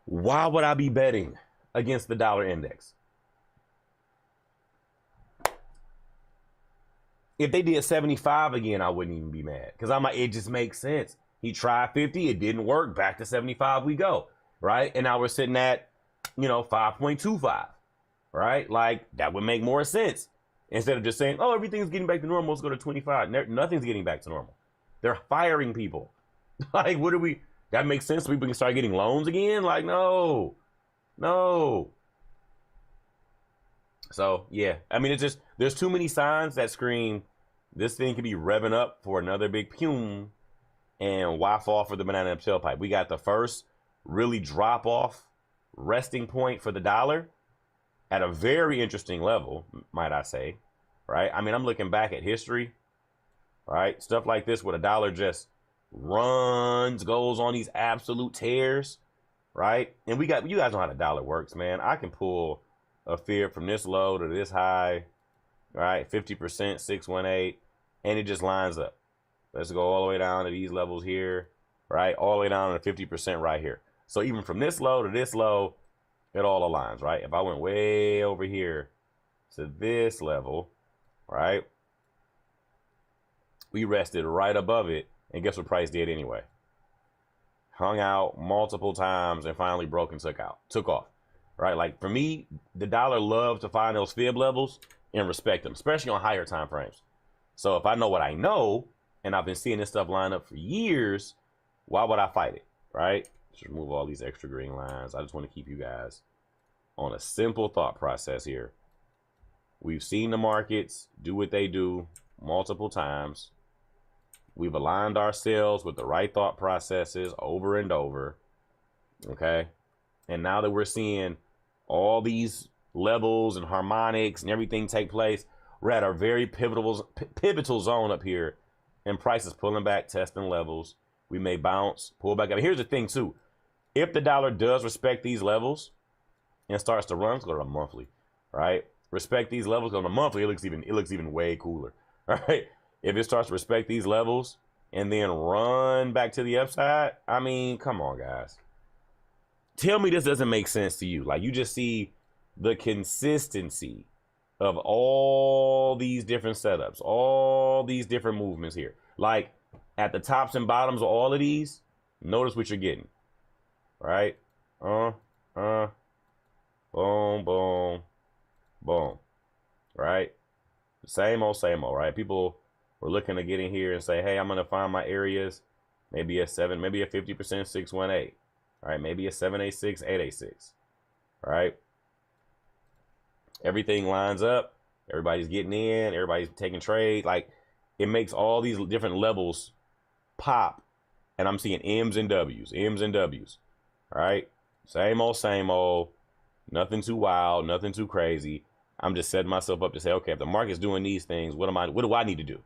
why would I be betting against the dollar index? If they did 75 again, I wouldn't even be mad because I'm like, it just makes sense. He tried 50, it didn't work. Back to 75 we go, right? And now we're sitting at, 5.25, right? Like that would make more sense instead of just saying, oh, everything's getting back to normal. Let's go to 25. Nothing's getting back to normal. They're firing people. Like, what do we? That makes sense. People can start getting loans again. Like, no. So yeah, I mean, it's just there's too many signs that scream this thing could be revving up for another big pum, and why fall for the banana tailpipe? We got the first really drop off resting point for the dollar at a very interesting level, might I say, right? I mean, I'm looking back at history, right? Stuff like this where the dollar just goes on these absolute tears, right? And you guys know how the dollar works, man. I can pull a fib from this low to this high, right? 50%, 618, and it just lines up. Let's go all the way down to these levels here, right? All the way down to 50% right here. So even from this low to this low, it all aligns, right? If I went way over here to this level, right? We rested right above it, and guess what price did anyway? Hung out multiple times and finally broke and took off. Right? Like for me, the dollar loves to find those fib levels and respect them, especially on higher time frames. So if I know what I know, and I've been seeing this stuff line up for years, why would I fight it? Right? Just remove all these extra green lines. I just want to keep you guys on a simple thought process here. We've seen the markets do what they do multiple times. We've aligned ourselves with the right thought processes over and over. Okay? And now that we're seeing all these levels and harmonics and everything take place, we're at a very pivotal zone up here, and price is pulling back, testing levels. We may bounce, pull back up. Here's the thing too. If the dollar does respect these levels and starts to run, let's go to the monthly, right? Respect these levels on the monthly, it looks even way cooler, right? If it starts to respect these levels and then run back to the upside, I mean, come on, guys. Tell me this doesn't make sense to you. Like, you just see the consistency of all these different setups, all these different movements here. Like, at the tops and bottoms of all of these, notice what you're getting. Right? Boom, boom, boom. Right? Same old, right? People were looking to get in here and say, hey, I'm going to find my areas. Maybe a 50%, 618. All right, maybe a 786, 886. All right. Everything lines up. Everybody's getting in. Everybody's taking trade. Like, it makes all these different levels pop. And I'm seeing M's and W's. All right. Same old. Nothing too wild. Nothing too crazy. I'm just setting myself up to say, okay, if the market's doing these things, what do I need to do?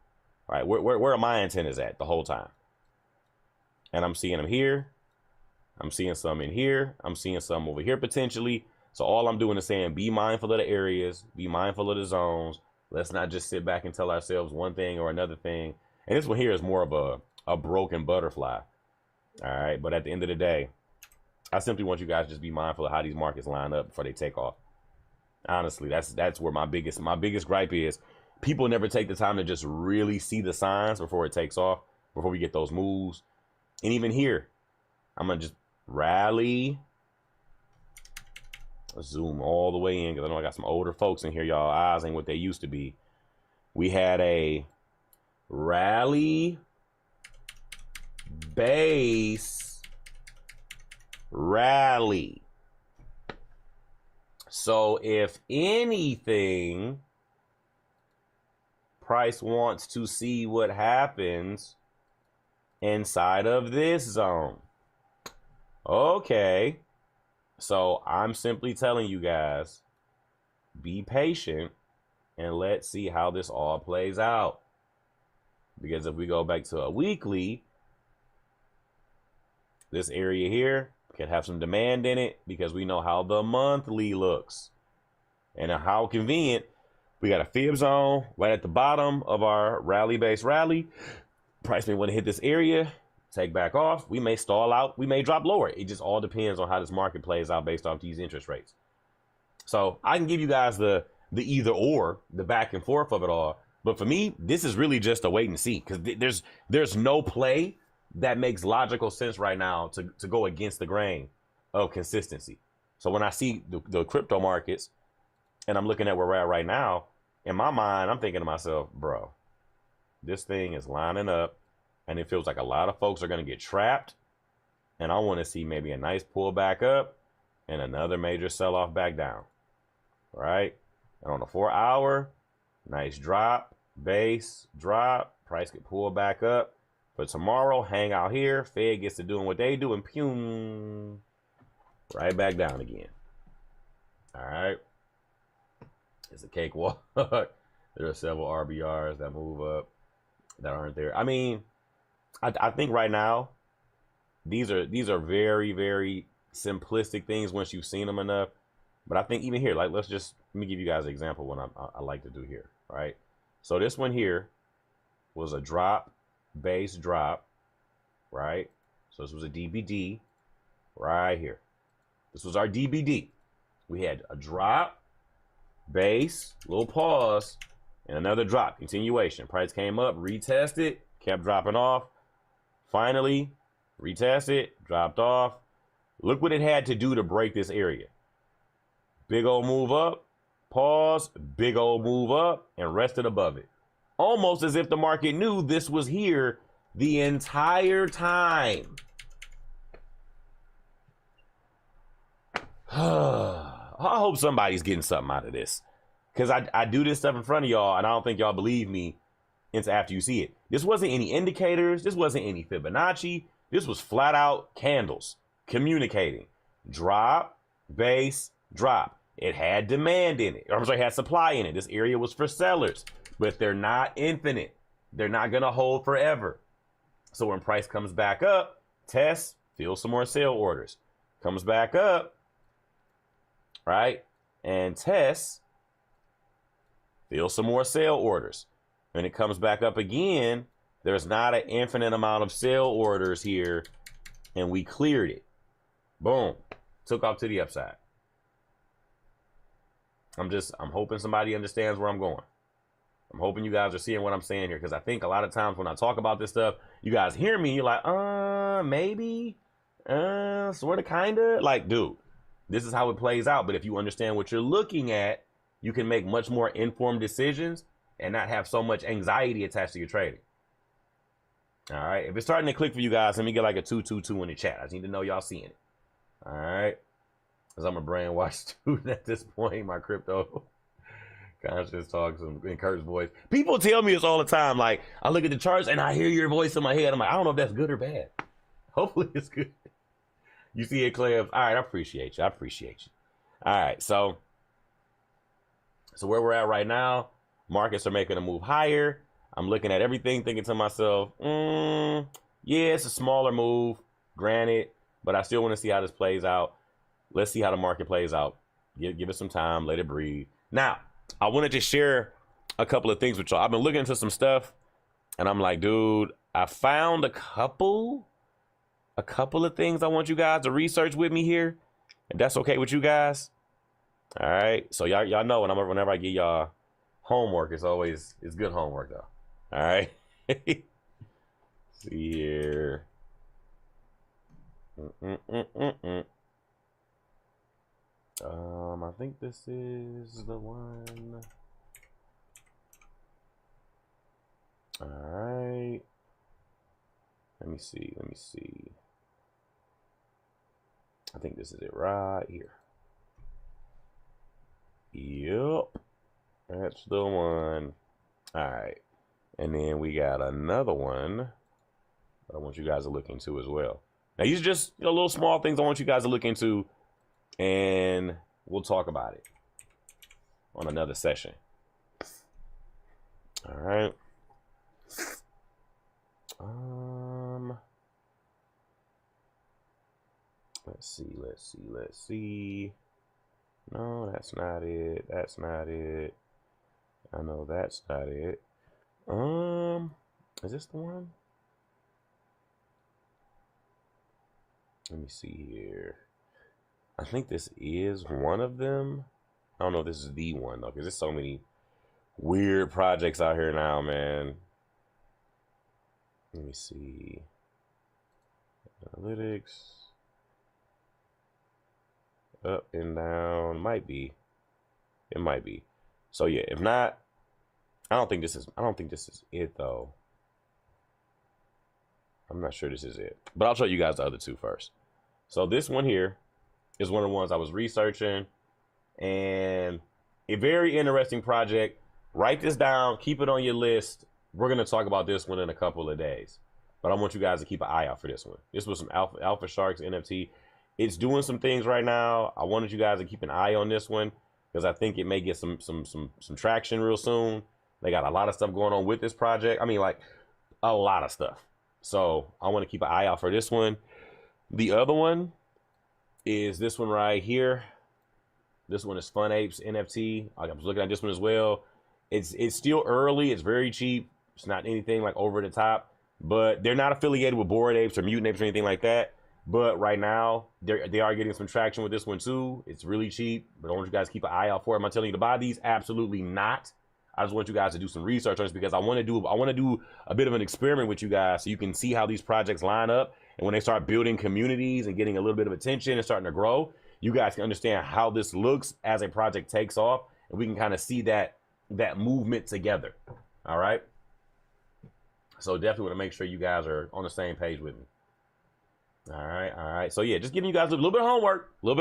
All right. Where are my antennas at the whole time? And I'm seeing them here. I'm seeing some in here. I'm seeing some over here potentially. So all I'm doing is saying, be mindful of the areas, be mindful of the zones. Let's not just sit back and tell ourselves one thing or another thing. And this one here is more of a broken butterfly. All right. But at the end of the day, I simply want you guys to just be mindful of how these markets line up before they take off. Honestly, that's where my biggest gripe is. People never take the time to just really see the signs before it takes off, before we get those moves. And even here, I'm going to just rally. Let's zoom all the way in because I know I got some older folks in here. Y'all eyes ain't what they used to be. We had a rally, base, rally. So if anything, price wants to see what happens inside of this zone. Okay. So I'm simply telling you guys, be patient, and let's see how this all plays out. Because if we go back to a weekly, this area here can have some demand in it because we know how the monthly looks. And how convenient. We got a fib zone right at the bottom of our rally-based rally. Price may want to hit this area, take back off. We may stall out. We may drop lower. It just all depends on how this market plays out based off these interest rates. So I can give you guys the either or, the back and forth of it all. But for me, this is really just a wait and see, because there's no play that makes logical sense right now to go against the grain of consistency. So when I see the crypto markets and I'm looking at where we're at right now, in my mind, I'm thinking to myself, bro, this thing is lining up and it feels like a lot of folks are going to get trapped. And I want to see maybe a nice pull back up and another major sell off back down. Right? And on the 4 hour, nice drop, base, drop, price get pulled back up. For tomorrow, hang out here. Fed gets to doing what they do and pew, right back down again. All right. It's a cakewalk. There are several RBRs that move up that aren't there. I mean, I think right now, these are very, very simplistic things once you've seen them enough. But I think even here, like, let me give you guys an example of what I like to do here, right? So this one here was a drop, base drop, right? So this was a DBD right here. This was our DBD. We had a drop, base, little pause, and another drop, continuation. Price came up, retested, kept dropping off. Finally, retested, dropped off. Look what it had to do to break this area. Big old move up, pause, big old move up, and rested above it. Almost as if the market knew this was here the entire time. I hope somebody's getting something out of this, because I do this stuff in front of y'all, and I don't think y'all believe me until after you see it. This wasn't any indicators. This wasn't any Fibonacci. This was flat out candles communicating. Drop, base, drop. It had demand in it. I'm sorry, it had supply in it. This area was for sellers, but they're not infinite. They're not going to hold forever. So when price comes back up, test, fill some more sale orders. Comes back up, right? And test, fill some more sale orders. When it comes back up again, there's not an infinite amount of sale orders here, and we cleared it. Boom. Took off to the upside. I'm hoping somebody understands where I'm going. I'm hoping you guys are seeing what I'm saying here, because I think a lot of times when I talk about this stuff, you guys hear me, you're like, maybe, sort of, kind of. Like, dude, this is how it plays out. But if you understand what you're looking at, you can make much more informed decisions and not have so much anxiety attached to your trading. All right. If it's starting to click for you guys, let me get like a 222 in the chat. I just need to know y'all seeing it. All right. Because I'm a brainwashed student at this point, my crypto conscious talks in Kurt's voice. People tell me this all the time. Like, I look at the charts and I hear your voice in my head. I'm like, I don't know if that's good or bad. Hopefully it's good. You see it, Cleve? All right, I appreciate you. All right, so where we're at right now, markets are making a move higher. I'm looking at everything, thinking to myself, yeah, it's a smaller move, granted, but I still want to see how this plays out. Let's see how the market plays out. Give it some time, let it breathe. Now, I wanted to share a couple of things with y'all. I've been looking into some stuff, and I'm like, dude, I found a couple of things I want you guys to research with me here, if that's okay with you guys. All right, so y'all know whenever I give y'all homework, it's good homework though. All right. See here. I think this is the one. All right. Let me see. I think this is it right here. Yep. That's the one. All right. And then we got another one that I want you guys to look into as well. Now, these are just little small things I want you guys to look into, and we'll talk about it. on another session. All right. Let's see. No, that's not it. That's not it. I know that's not it. Is this the one? Let me see here. I think this is one of them. I don't know if this is the one though, because there's so many weird projects out here now, man. Let me see. Analytics. Up and down. Might be. It might be. So yeah, if not, I don't think this is it though. I'm not sure this is it. But I'll show you guys the other two first. So this one here is one of the ones I was researching, and a very interesting project. Write this down, keep it on your list. We're gonna talk about this one in a couple of days, but I want you guys to keep an eye out for this one. This was some Alpha Sharks NFT. It's doing some things right now. I wanted you guys to keep an eye on this one because I think it may get some traction real soon. They got a lot of stuff going on with this project. I mean, like a lot of stuff. So I want to keep an eye out for this one. The other one is this one right here. This one is Fun Apes NFT. I was looking at this one as well. It's still early. It's very cheap. It's not anything like over the top, but they're not affiliated with Bored Apes or Mutant Apes or anything like that. But right now, they are getting some traction with this one too. It's really cheap, but I want you guys to keep an eye out for it. Am I telling you to buy these? Absolutely not. I just want you guys to do some research on this because I want to do a bit of an experiment with you guys so you can see how these projects line up. And when they start building communities and getting a little bit of attention and starting to grow, you guys can understand how this looks as a project takes off, and we can kind of see that movement together. All right. So definitely want to make sure you guys are on the same page with me. All right. So yeah, just giving you guys a little bit of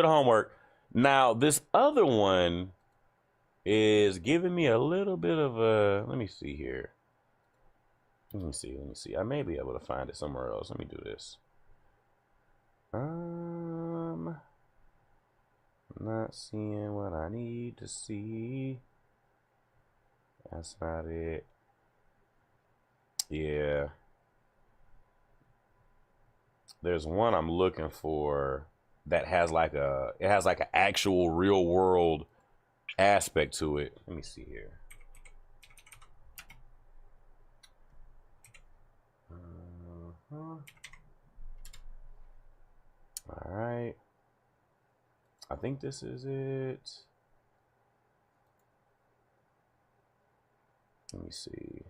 homework. Now this other one is giving me a little bit of a, let me see here. Let me see. I may be able to find it somewhere else. Let me do this. Not seeing what I need to see. That's not it. Yeah. There's one I'm looking for that has like an actual real world aspect to it. Let me see here. All right. I think this is it. Let me see.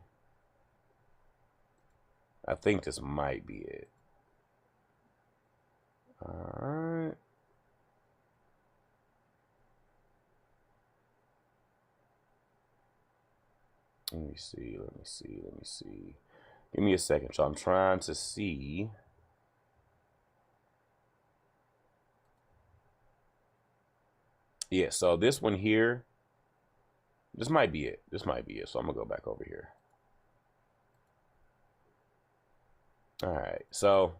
I think this might be it. All right. Let me see. Give me a second. So I'm trying to see. Yeah, so this one here, this might be it. So I'm gonna go back over here. All right, so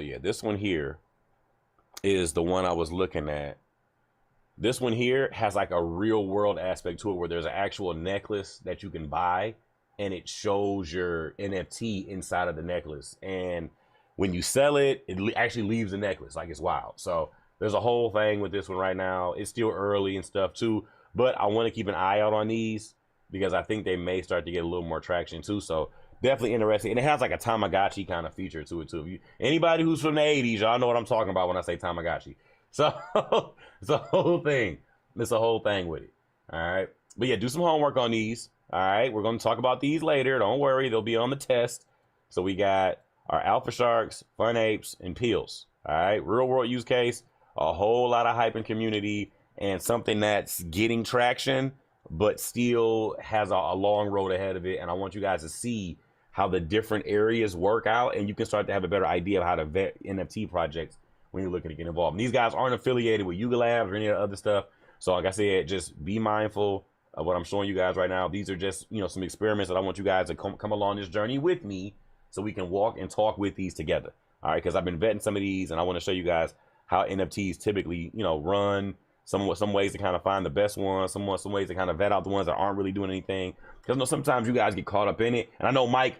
yeah, this one here is the one I was looking at. This one here has like a real world aspect to it where there's an actual necklace that you can buy and it shows your NFT inside of the necklace. And when you sell it, it actually leaves the necklace. Like, it's wild. So there's a whole thing with this one right now. It's still early and stuff too, but I want to keep an eye out on these because I think they may start to get a little more traction too. So definitely interesting. And it has like a Tamagotchi kind of feature to it too. Anybody who's from the 80s, y'all know what I'm talking about when I say Tamagotchi. So it's a whole thing. It's a whole thing with it. All right. But yeah, do some homework on these. All right. We're going to talk about these later. Don't worry. They'll be on the test. So we got our Alpha Sharks, Fun Apes, and Peels. All right. Real world use case. A whole lot of hype in community and something that's getting traction, but still has a long road ahead of it. And I want you guys to see how the different areas work out, and you can start to have a better idea of how to vet NFT projects when you're looking to get involved. And these guys aren't affiliated with Yuga Labs or any of the other stuff. So like I said, just be mindful of what I'm showing you guys right now. These are just, some experiments that I want you guys to come along this journey with me so we can walk and talk with these together. All right, because I've been vetting some of these, and I want to show you guys how NFTs typically, run. Some ways to kind of find the best ones. Some ways to kind of vet out the ones that aren't really doing anything. Because sometimes you guys get caught up in it, and I know Mike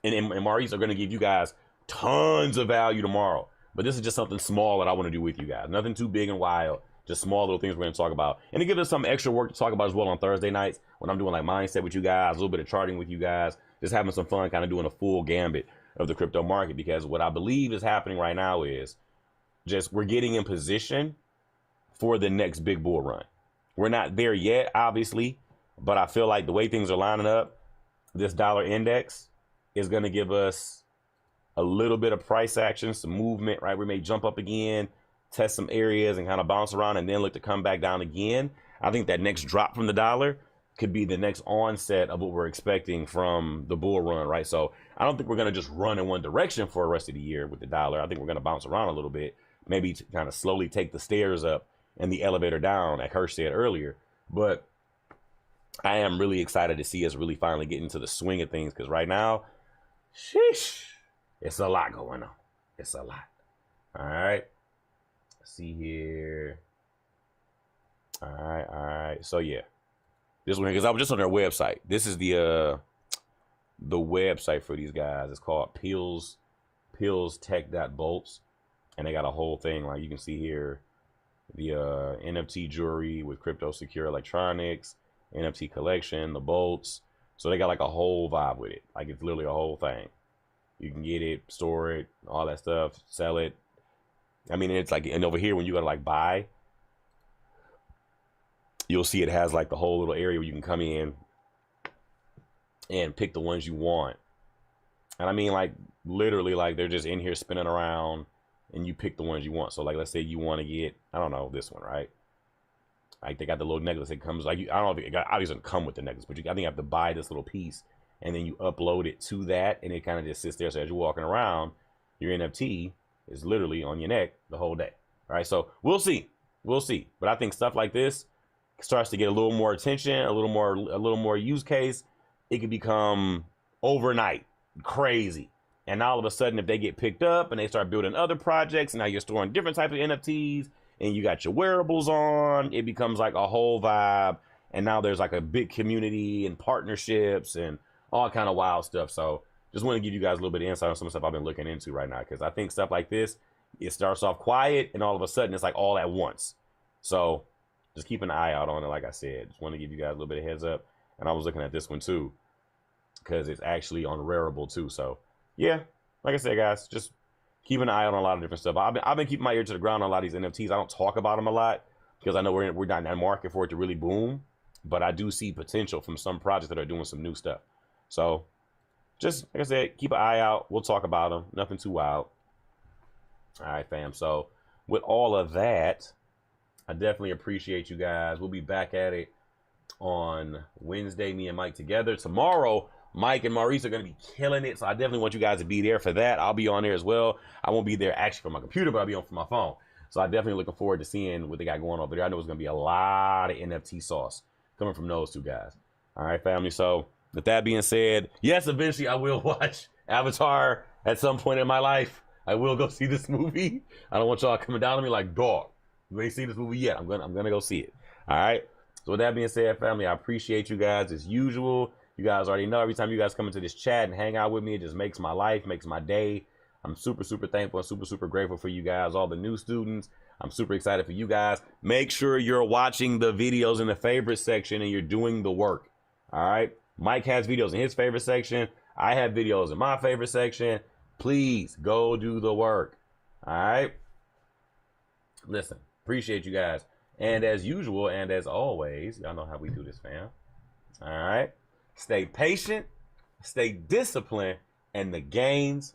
and Maurice are going to give you guys tons of value tomorrow. But this is just something small that I want to do with you guys. Nothing too big and wild. Just small little things we're going to talk about. And to give us some extra work to talk about as well on Thursday nights when I'm doing like mindset with you guys, a little bit of charting with you guys, just having some fun, kind of doing a full gambit of the crypto market. Because what I believe is happening right now is just we're getting in position for the next big bull run. We're not there yet, obviously, but I feel like the way things are lining up, this dollar index is going to give us a little bit of price action, some movement, right? We may jump up again, test some areas and kind of bounce around and then look to come back down again. I think that next drop from the dollar could be the next onset of what we're expecting from the bull run, right? So I don't think we're going to just run in one direction for the rest of the year with the dollar. I think we're going to bounce around a little bit, maybe to kind of slowly take the stairs up and the elevator down, like Hirsch said earlier. But I am really excited to see us really finally get into the swing of things, because right now, sheesh, it's a lot going on. It's a lot. All right. Let's see here. All right. So yeah, this one, because I was just on their website. This is the website for these guys. It's called pillstech.bolts, and they got a whole thing, like you can see here, the NFT jewelry with crypto secure electronics, NFT collection, the bolts. So they got like a whole vibe with it. Like it's literally a whole thing. You can get it, store it, all that stuff, sell it. I mean, it's like, and over here when you go to like buy, you'll see it has like the whole little area where you can come in and pick the ones you want. And I mean, like literally, like they're just in here spinning around and you pick the ones you want. So like, let's say you want to get, I don't know, this one, right? Like they got the little necklace. It comes like, I don't know if it obviously doesn't come with the necklace, but I think you have to buy this little piece and then you upload it to that, and it kind of just sits there. So as you're walking around, your NFT is literally on your neck the whole day. All right, so we'll see. But I think stuff like this starts to get a little more attention, a little more use case. It could become overnight crazy. And all of a sudden, if they get picked up and they start building other projects, and now you're storing different types of NFTs, and you got your wearables on, it becomes like a whole vibe. And now there's like a big community and partnerships and all kind of wild stuff. So just want to give you guys a little bit of insight on some stuff I've been looking into right now, because I think stuff like this, it starts off quiet and all of a sudden it's like all at once. So just keep an eye out on it. Like I said, just want to give you guys a little bit of heads up. And I was looking at this one too, because it's actually on Rarible too. So yeah, like I said, guys, just keep an eye on a lot of different stuff. I've been keeping my ear to the ground on a lot of these NFTs. I don't talk about them a lot because I know we're not in that market for it to really boom, but I do see potential from some projects that are doing some new stuff. So just like I said, keep an eye out. We'll talk about them. Nothing too wild. All right, fam. So with all of that, I definitely appreciate you guys. We'll be back at it on Wednesday, me and Mike together. Tomorrow, Mike and Maurice are going to be killing it. So I definitely want you guys to be there for that. I'll be on there as well. I won't be there actually for my computer, but I'll be on for my phone. So I'm definitely looking forward to seeing what they got going on over there. I know it's going to be a lot of NFT sauce coming from those two guys. All right, family. So with that being said, yes, eventually I will watch Avatar at some point in my life. I will go see this movie. I don't want y'all coming down on me like, dog, you ain't seen this movie yet. I'm gonna go see it. All right. So with that being said, family, I appreciate you guys as usual. You guys already know every time you guys come into this chat and hang out with me, it just makes my life, makes my day. I'm super, super thankful and super, super grateful for you guys, all the new students. I'm super excited for you guys. Make sure you're watching the videos in the favorite section and you're doing the work. All right. Mike has videos in his favorite section. I have videos in my favorite section. Please go do the work. All right. Listen, appreciate you guys. And as usual, and as always, y'all know how we do this, fam. All right. Stay patient, stay disciplined, and the gains